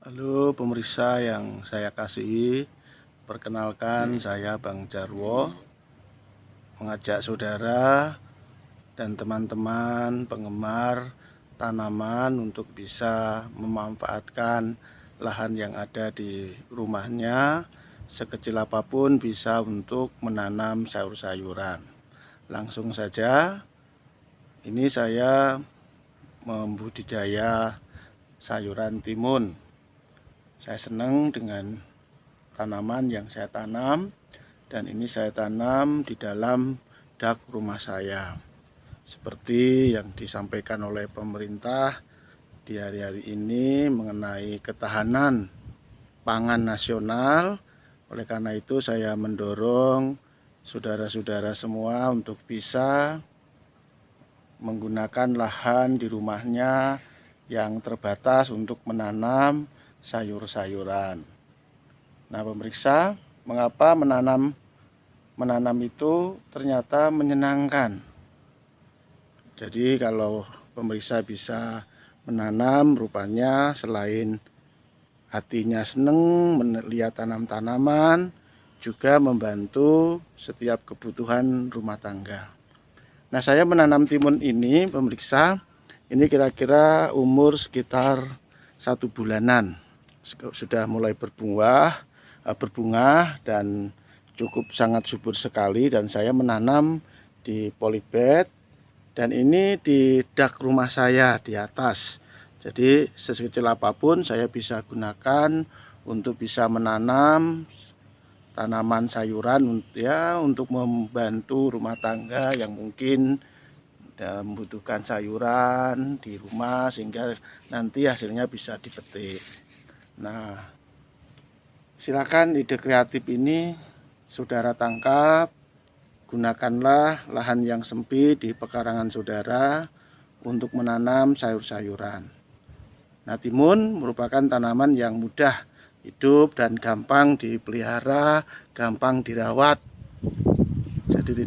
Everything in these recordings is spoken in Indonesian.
Halo pemirsa yang saya kasihi, perkenalkan saya Bang Jarwo, mengajak saudara dan teman-teman penggemar tanaman untuk bisa memanfaatkan lahan yang ada di rumahnya, sekecil apapun bisa untuk menanam sayur-sayuran. Langsung saja, ini saya membudidaya sayuran timun. Saya senang dengan tanaman yang saya tanam, dan ini saya tanam di dalam dak rumah saya. Seperti yang disampaikan oleh pemerintah di hari-hari ini mengenai ketahanan pangan nasional. Oleh karena itu saya mendorong saudara-saudara semua untuk bisa menggunakan lahan di rumahnya yang terbatas untuk menanam sayur-sayuran. Nah, pemirsa, mengapa menanam itu ternyata menyenangkan. Jadi kalau pemirsa bisa menanam, rupanya selain hatinya seneng melihat tanam-tanaman, juga membantu setiap kebutuhan rumah tangga. Nah, saya menanam timun ini, pemirsa, ini kira-kira umur sekitar 1 bulanan. Sudah mulai berbunga dan cukup sangat subur sekali, dan saya menanam di polybag, dan ini di dak rumah saya di atas. Jadi sekecil apapun saya bisa gunakan untuk bisa menanam tanaman sayuran ya, untuk membantu rumah tangga yang mungkin membutuhkan sayuran di rumah sehingga nanti hasilnya bisa dipetik. Nah, silakan ide kreatif ini saudara tangkap, gunakanlah lahan yang sempit di pekarangan saudara untuk menanam sayur-sayuran. Nah, timun merupakan tanaman yang mudah hidup dan gampang dipelihara, gampang dirawat. Jadi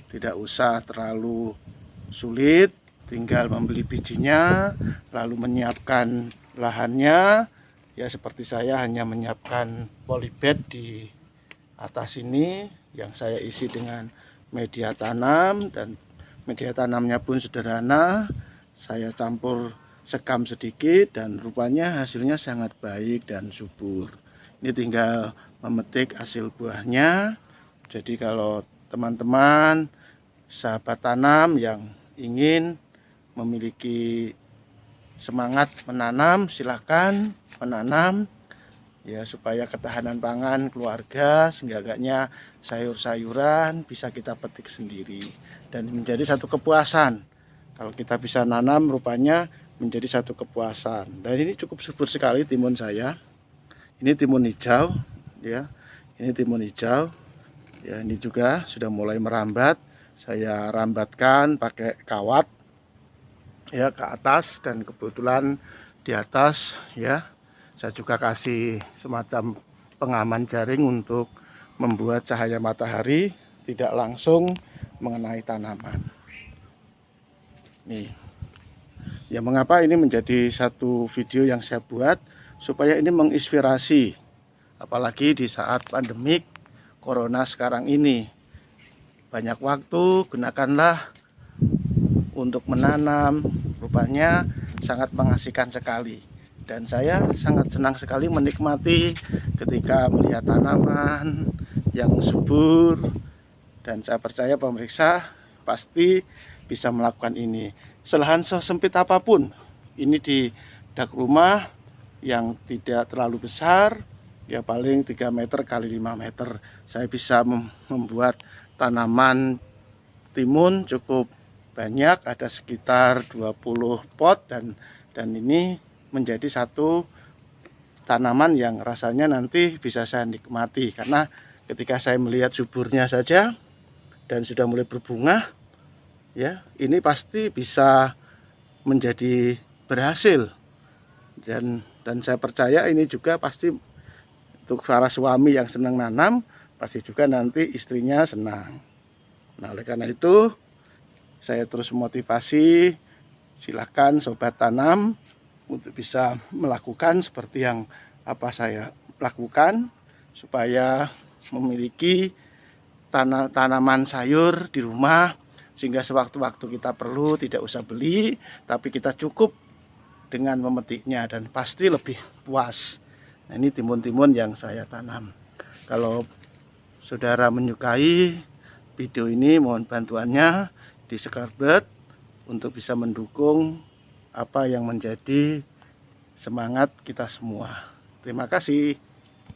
tidak usah terlalu sulit, tinggal membeli bijinya lalu menyiapkan lahannya. Ya, seperti saya hanya menyiapkan polybag di atas ini yang saya isi dengan media tanam, dan media tanamnya pun sederhana. Saya campur sekam sedikit dan rupanya hasilnya sangat baik dan subur. Ini tinggal memetik hasil buahnya. Jadi kalau teman-teman sahabat tanam yang ingin memiliki semangat menanam, silakan menanam ya, supaya ketahanan pangan keluarga, seenggaknya sayur-sayuran bisa kita petik sendiri dan menjadi satu kepuasan. Kalau kita bisa nanam, rupanya menjadi satu kepuasan. Dan ini cukup subur sekali timun saya. Ini timun hijau ya. Ini timun hijau. Ya, ini juga sudah mulai merambat. Saya rambatkan pakai kawat ya ke atas, dan kebetulan di atas ya saya juga kasih semacam pengaman jaring untuk membuat cahaya matahari tidak langsung mengenai tanaman. Nih. Ya, mengapa ini menjadi satu video yang saya buat, supaya ini menginspirasi, apalagi di saat pandemik corona sekarang ini. Banyak waktu gunakanlah untuk menanam, rupanya sangat mengasihkan sekali. Dan saya sangat senang sekali menikmati ketika melihat tanaman yang subur. Dan saya percaya pemirsa pasti bisa melakukan ini. Selahan sesempit apapun, ini di dak rumah yang tidak terlalu besar, ya paling 3 meter kali 5 meter. Saya bisa membuat tanaman timun cukup banyak, ada sekitar 20 pot, dan ini menjadi satu tanaman yang rasanya nanti bisa saya nikmati, karena ketika saya melihat suburnya saja dan sudah mulai berbunga ya, ini pasti bisa menjadi berhasil, dan saya percaya ini juga pasti untuk para suami yang senang nanam, pasti juga nanti istrinya senang. Nah, oleh karena itu saya terus motivasi, silakan sobat tanam untuk bisa melakukan seperti yang apa saya lakukan, supaya memiliki tanaman sayur di rumah, sehingga sewaktu-waktu kita perlu tidak usah beli, tapi kita cukup dengan memetiknya dan pasti lebih puas. Nah, ini timun-timun yang saya tanam. Kalau saudara menyukai video ini, mohon bantuannya di subscribe untuk bisa mendukung apa yang menjadi semangat kita semua. Terima kasih.